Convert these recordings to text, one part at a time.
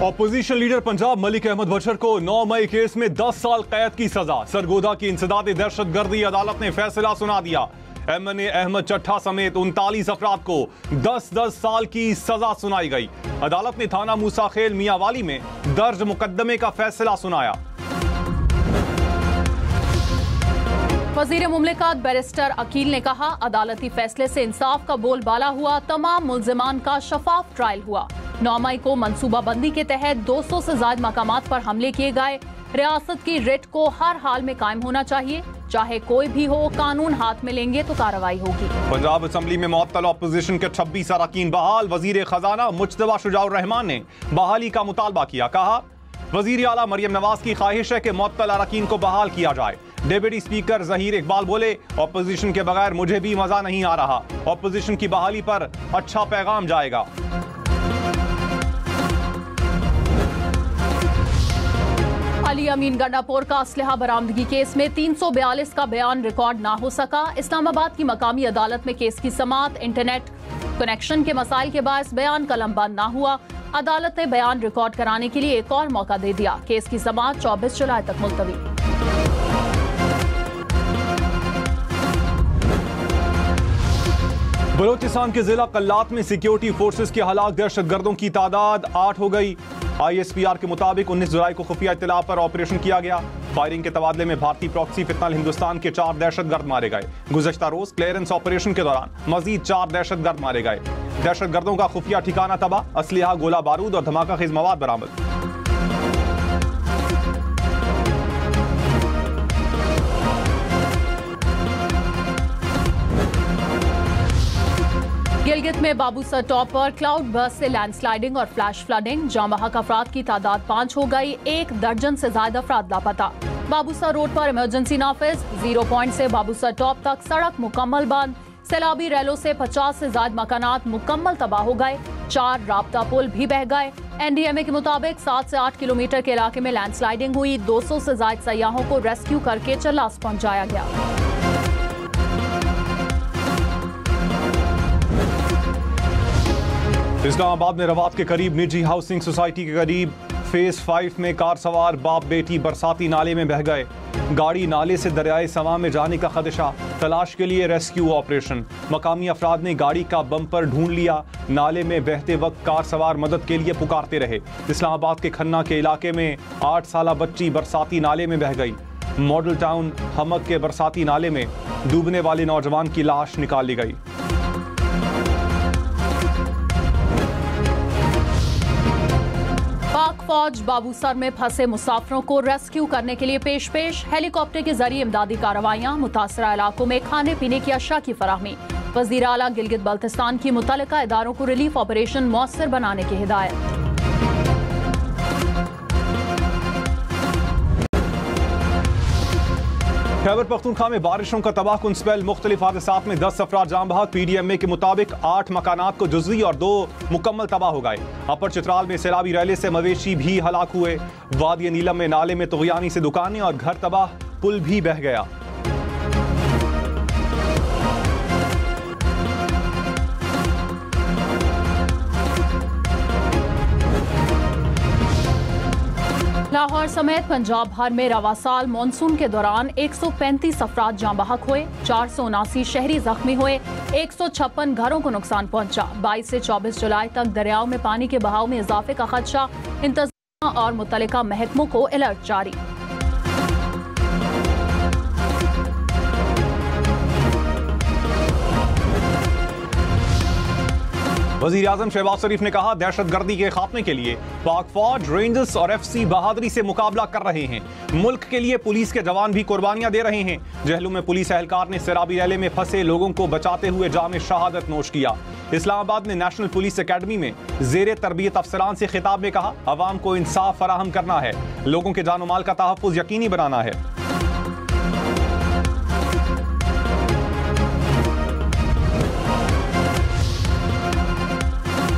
Opposition leader Punjab Malik Ahmad बशर को 9 मई case में 10 साल कैद की सजा। सरगोदा की इंसदाद दहशतगर्दी अदालत ने फैसला सुना दिया। एमएनए अहमद चट्ठा समेत 39 अफराद को 10-10 साल की सजा सुनाई गई। अदालत ने थाना मूसा खेल मियावाली में दर्ज मुकदमे का फैसला सुनाया। वजीर मुमलिकत बैरिस्टर अकील ने कहा, अदालती फैसले से इंसाफ का बोलबाला हुआ। तमाम मुल्जिमान का शफाफ ट्रायल हुआ। 9 मई को मनसूबाबंदी के तहत 200 से ज्यादा मकामात पर हमले किए गए। रियासत की रिट को हर हाल में कायम होना चाहिए, चाहे कोई भी हो। कानून हाथ में लेंगे तो कार्रवाई होगी। पंजाब असम्बली में मुअत्तल ऑपोजिशन के 26 अरकान बहाल। वजीर खजाना मुज्तबा शुजाउर रहमान ने बहाली का मुतालबा किया। कहा, वजीर आला मरियम नवाज की ख्वाहिश है कि मुअत्तल अरकान को बहाल किया जाए। डेप्यूटी स्पीकर जहीर इकबाल बोले, ऑपोजिशन के बगैर मुझे भी मजा नहीं आ रहा। ऑपोजिशन की बहाली पर अच्छा पैगाम जाएगा। अली अमीन गंडापुर का असलहा बरामदगी केस में 342 का बयान रिकॉर्ड ना हो सका। इस्लामाबाद की मकामी अदालत में केस की समाअत। इंटरनेट कनेक्शन के मसाइल के बायस बयान कलमबंद ना हुआ। अदालत ने बयान रिकॉर्ड कराने के लिए एक और मौका दे दिया। केस की समाअत 24 जुलाई तक मुलतवी। बलोचिस्तान के जिला कल्लात में सिक्योरिटी फोर्सेस के हलाक दहशतगर्दों की तादाद 8 हो गई। ISPR के मुताबिक 19 जुलाई को खुफिया इत्तला पर ऑपरेशन किया गया। फायरिंग के तबादले में भारतीय प्रॉक्सी फितनल हिंदुस्तान के 4 दहशतगर्द मारे गए। गुज़श्ता रोज क्लियरेंस ऑपरेशन के दौरान मजीद 4 दहशतगर्द मारे गए। दहशतगर्दों का खुफिया ठिकाना तबाह, असलहा, गोला बारूद और धमाका खेज मवाद बरामद। गिलगित में बाबूसर टॉप पर क्लाउड बर्स्ट से लैंडस्लाइडिंग और फ्लैश फ्लडिंग। जाँ बहक अफराद की तादाद 5 हो गई। 1 दर्जन से ज्यादा अफराद लापता। बाबूसर रोड पर इमरजेंसी नाफिज। 0 पॉइंट से बाबूसर टॉप तक सड़क मुकम्मल बंद। सैलाबी रैलों से 50 से ज्यादा मकानात मुकम्मल तबाह हो गए। 4 राब्ता पुल भी बह गए। NDMA के मुताबिक 7 से 8 किलोमीटर के इलाके में लैंडस्लाइडिंग हुई। 200 से ज्यादा सयाहों को रेस्क्यू करके चल्लास पहुंचाया गया। इस्लामाबाद में रवात के करीब निजी हाउसिंग सोसाइटी के करीब फेज 5 में कार सवार बाप बेटी बरसाती नाले में बह गए। गाड़ी नाले से दरियाए सवा में जाने का खदशा। तलाश के लिए रेस्क्यू ऑपरेशन। मकामी अफराद ने गाड़ी का बम्पर ढूंढ लिया। नाले में बहते वक्त कार सवार मदद के लिए पुकारते रहे। इस्लामाबाद के खन्ना के इलाके में 8 साला बच्ची बरसाती नाले में बह गई। मॉडल टाउन हमक के बरसाती नाले में डूबने वाले नौजवान की लाश निकाल ली गई। पाक फौज बाबूसर में फंसे मुसाफिरों को रेस्क्यू करने के लिए पेश। हेलीकॉप्टर के जरिए इमदादी कार्रवाइयां। मुतासरा इलाकों में खाने पीने की अशिया की फराहमी। वजीर आला गिलगित बल्तिस्तान की मुतल्लिका इदारों को रिलीफ ऑपरेशन मौसर बनाने की हिदायत। खैबर पख्तूनख्वा में बारिशों का तबाहकुन स्पेल। मुख्तलिफ हादसात में 10 अफराद जाम बहक। PDMA के मुताबिक 8 मकानात को जुज़वी और 2 मुकम्मल तबाह हो गए। अपर चित्राल में सैलाबी रैले से मवेशी भी हलाक हुए। वादी नीलम में नाले में तुग़यानी से दुकानें और घर तबाह। पुल भी बह गया। लाहौर समेत पंजाब भर में रवा साल मानसून के दौरान 135 अफराद जाँ बहक हुए। 479 शहरी जख्मी हुए। 156 घरों को नुकसान पहुंचा। 22 से 24 जुलाई तक दरियाओं में पानी के बहाव में इजाफे का खदशा। इंतजाम और मुतल्लिका महकमों को अलर्ट जारी। वज़ीर आज़म शहबाज शरीफ ने कहा, दहशतगर्दी के खात्मे के लिए पाक फौज, रेंजर्स और FC बहादुरी से मुकाबला कर रहे हैं। मुल्क के लिए पुलिस के जवान भी कुर्बानियां दे रहे हैं। जहलू में पुलिस एहलकार ने सैलाबी रैले में फंसे लोगों को बचाते हुए जाम शहादत नोश किया। इस्लामाबाद में नेशनल पुलिस अकेडमी में ज़ेरे तरबियत अफसरान से खिताब में कहा, अवाम को इंसाफ फराहम करना है, लोगों के जान माल का तहफ़्फ़ुज़ यकीनी बनाना है।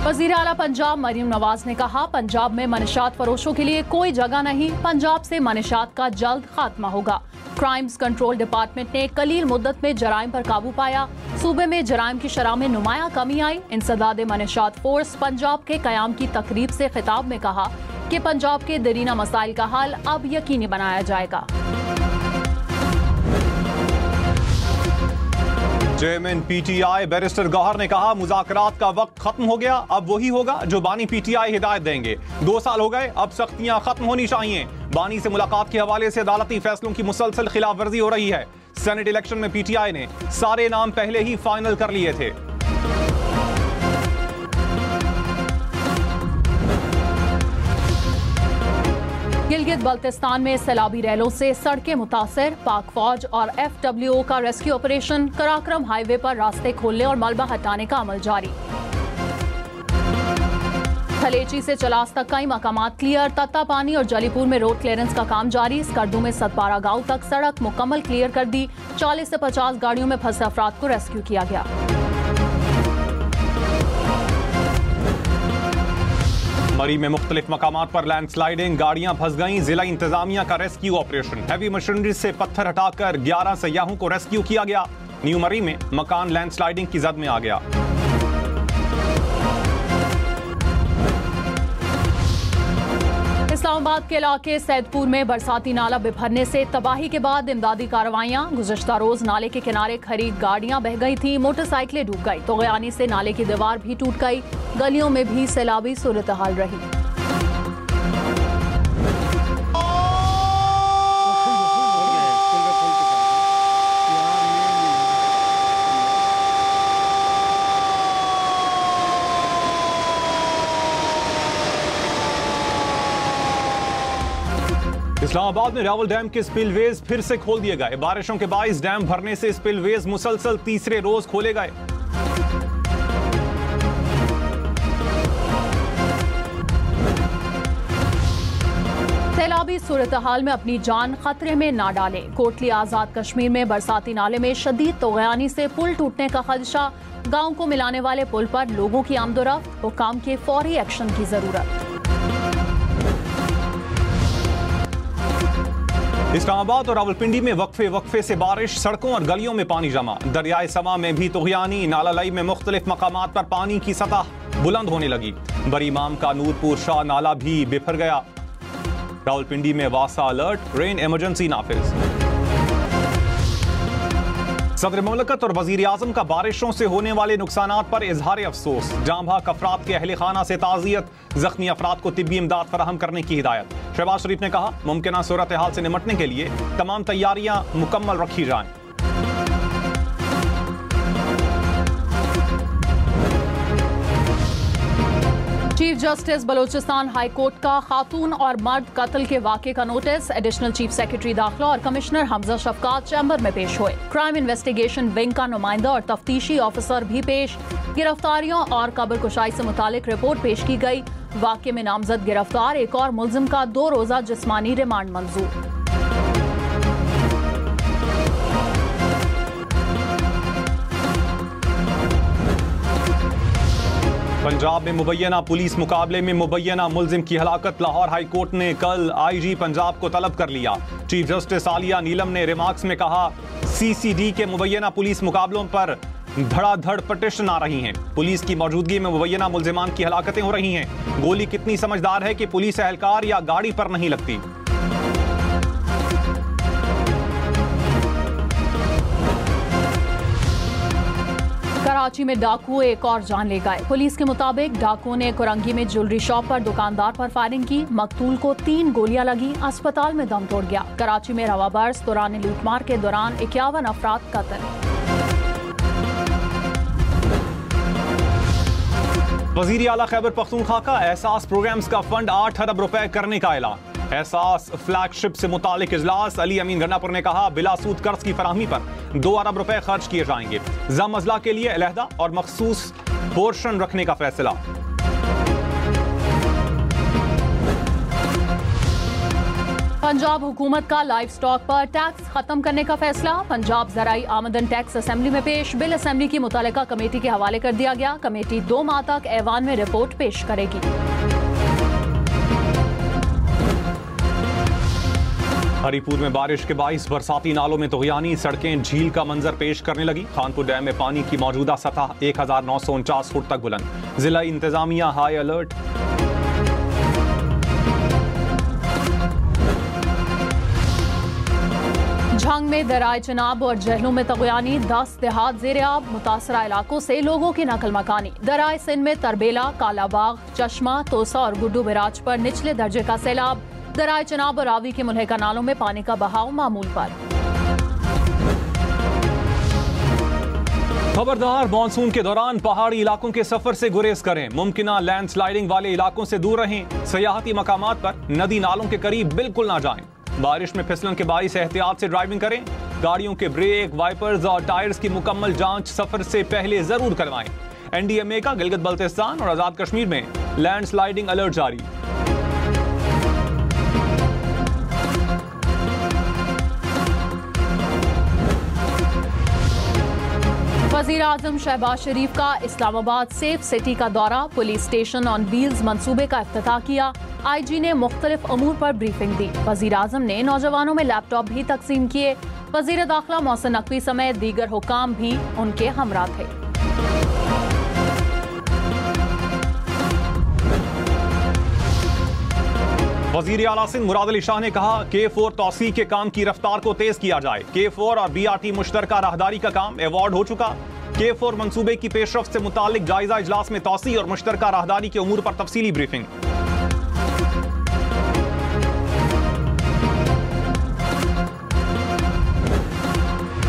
वज़ीर आला पंजाब मरियम नवाज ने कहा, पंजाब में मनशात फरोशों के लिए कोई जगह नहीं। पंजाब से मनशात का जल्द खात्मा होगा। क्राइम्स कंट्रोल डिपार्टमेंट ने कलील मुद्दत में जराइम पर काबू पाया। सूबे में जराइम की शरह में नुमाया कमी आई। इंसदाद मनशात फोर्स पंजाब के कयाम की तकरीब से खिताब में कहा, कि पंजाब के दरीना मसाइल का हल अब यकीनी बनाया जाएगा। चेयरमैन पीटीआई बैरिस्टर गौहर ने कहा, मुज़ाकरात का वक्त खत्म हो गया, अब वही होगा जो बानी पीटीआई हिदायत देंगे। 2 साल हो गए, अब सख्तियां खत्म होनी चाहिए। बानी से मुलाकात के हवाले से अदालती फैसलों की मुसलसल खिलाफ वर्जी हो रही है। सेनेट इलेक्शन में पीटीआई ने सारे नाम पहले ही फाइनल कर लिए थे। गिलगित बल्तिस्तान में सैलाबी रैलों से सड़कें मुतासिर, पाक फौज और FWO का रेस्क्यू ऑपरेशन। कराक्रम हाईवे पर रास्ते खोलने और मलबा हटाने का अमल जारी। थलेची से चलास तक कई मकामात क्लियर। तत्तापानी और जलीपुर में रोड क्लियरेंस का काम जारी। स्कर्दू में सतपारा गांव तक सड़क मुकम्मल क्लियर कर दी। 40 से 50 गाड़ियों में फंसे अफराद को रेस्क्यू किया गया। मरी में मुख्तलिफ मकामात पर लैंडस्लाइडिंग, गाड़ियां फंस गईं। जिला इंतजामिया का रेस्क्यू ऑपरेशन। हैवी मशीनरी से पत्थर हटाकर 11 सयाहों को रेस्क्यू किया गया। न्यू मरी में मकान लैंडस्लाइडिंग की जद में आ गया। इस्लामाबाद के इलाके सैदपुर में बरसाती नाला बिफरने से तबाही के बाद इमदादी कार्रवाइयां। गुज़श्ता रोज नाले के किनारे खड़ी गाड़ियां बह गई थी, मोटरसाइकिलें डूब गई। तोगयानी से नाले की दीवार भी टूट गई। गलियों में भी सैलाबी सूरत हाल रही। इस्लामाबाद में रावल डैम के स्पिलवेज फिर से खोल दिए गए। बारिशों के बाइस डैम भरने से स्पिलवेज मुसलसल तीसरे रोज खोले गए। सैलाबी सूरत हाल में अपनी जान खतरे में ना डालें। कोटली आजाद कश्मीर में बरसाती नाले में शदीद तोगयानी से पुल टूटने का खदशा। गांव को मिलाने वाले पुल पर लोगों की आमदोरफ्त, हुक्काम के फौरी एक्शन की जरूरत। इस्लामाबाद और रावलपिंडी में वक्फे से बारिश, सड़कों और गलियों में पानी जमा। दरियाए समा में भी तुगयानी। नालालाई में मुख्तलिफ मकामात पर पानी की सतह बुलंद होने लगी। बरी इमाम का नूरपुर शाह नाला भी बिफर गया। रावलपिंडी में वासा अलर्ट, रेन इमरजेंसी नाफिज। सदर मुमलकत और वजीर आजम का बारिशों से होने वाले नुकसानात पर इजहार अफसोस। जाम भाग अफराद के अहले खाना से ताज़ियत, जख्मी अफराद को तिब्बी इमदाद फराहम करने की हिदायत। शहबाज शरीफ ने कहा, मुमकिन सूरत हाल से निमटने के लिए तमाम तैयारियां मुकम्मल रखी जाएं। Chief justice Balochistan high court का खातून और मर्द कत्ल के वाक़े का नोटिस। एडिशनल चीफ सेक्रेटरी दाखिला और कमिश्नर हमजा शफकात चैम्बर में पेश हुए। क्राइम इन्वेस्टिगेशन विंग का नुमाइंदा और तफ्तीशी ऑफिसर भी पेश। गिरफ्तारियों और कब्र कुशाई से मुतालिक रिपोर्ट पेश की गई। वाक़े में नामजद गिरफ्तार एक और मुल्जिम का 2 रोज़ा जिस्मानी रिमांड मंजूर। पंजाब में मुबैना पुलिस मुकाबले में मुबैना मुल्जिम की हलाकत। लाहौर हाई कोर्ट ने कल IG पंजाब को तलब कर लिया। चीफ जस्टिस आलिया नीलम ने रिमार्क्स में कहा, CCD के मुबैना पुलिस मुकाबलों पर धड़ाधड़ पटिशन आ रही हैं। पुलिस की मौजूदगी में मुबैना मुल्जिमान की हलाकतें हो रही हैं। गोली कितनी समझदार है कि पुलिस एहलकार या गाड़ी पर नहीं लगती। कराची में डाकू एक और जान ले गए। पुलिस के मुताबिक डाकुओं ने कोरंगी में ज्वेलरी शॉप पर दुकानदार पर फायरिंग की। मकतूल को 3 गोलियां लगी, अस्पताल में दम तोड़ गया। कराची में रवाबर्स दौरान लूटमार के दौरान 51 अफराद कत्ल। वजीर आला खैबर पख्तूनख्वा का एहसास प्रोग्राम्स का फंड 8 अरब रुपए करने का ऐलान। एहसास फ्लैगशिप से मुतालिक इजलास। अली अमीन गन्नापुर ने कहा, बिलासूद कर्ज की फराहमी पर 2 अरब रुपए खर्च किए जाएंगे। जम अजला के लिए अलहदा और मखसूस पोर्शन रखने का फैसला। पंजाब हुकूमत का लाइव स्टॉक पर टैक्स खत्म करने का फैसला। पंजाब ज़राई आमदन टैक्स असेंबली में पेश। बिल असेंबली की मुतल्लिका कमेटी के हवाले कर दिया गया। कमेटी 2 माह तक ऐवान में रिपोर्ट पेश करेगी। हरीपुर में बारिश के बाइस बरसाती नालों में तुगयानी। सड़कें झील का मंजर पेश करने लगी। खानपुर डैम में पानी की मौजूदा सतह 1949 फुट तक बुलंद। जिला इंतजामिया हाई अलर्ट। झंग में दराए चिनाब और जहलों में तगयानी, 10 देहात ज़ेर-ए-आब, मुतासरा इलाकों से लोगों की नकल मकानी। दराए सिंध में तरबेला, कालाबाग, चश्मा, तोसा और गुड्डू बिराज पर निचले दर्जे का सैलाब। दराए चिनाब और रावी के मुल्हिका नालों में पानी का बहाव मामूल पर। खबरदार, मानसून के दौरान पहाड़ी इलाकों के सफर से गुरेज करें। मुमकिना लैंडस्लाइडिंग वाले इलाकों से दूर रहें। सयाहती मकामात पर नदी नालों के करीब बिल्कुल ना जाएं। बारिश में फिसलन के बाइस एहतियात से ड्राइविंग करें। गाड़ियों के ब्रेक, वाइपर्स और टायर्स की मुकम्मल जांच सफर से पहले जरूर करवाएं। एनडीएमए का गिलगित बल्तिस्तान और आजाद कश्मीर में लैंडस्लाइडिंग अलर्ट जारी। वज़ीर आज़म शहबाज शरीफ का इस्लामाबाद सेफ सिटी का दौरा, पुलिस स्टेशन ऑन व्हील्स मंसूबे का इफ्तिताह किया। आईजी ने मुख्तलिफ अमूर पर ब्रीफिंग दी। वज़ीर आज़म ने नौजवानों में लैपटॉप भी तकसीम किए। वज़ीर दाखिला मोहसिन नकवी समेत दीगर हुकाम भी उनके हमरा थे। वज़ीर आला सिंध मुराद अली शाह ने कहा, K4 तौसीह के काम की रफ्तार को तेज किया जाए। K4 और BRT मुश्तरका राहदारी का काम अवार्ड हो चुका। K4 मंसूबे की पेशरफ्त से मुतालिक जायजा इजलास में तौसीह और मुश्तरका राहदारी के उमूर पर तफसीली ब्रीफिंग।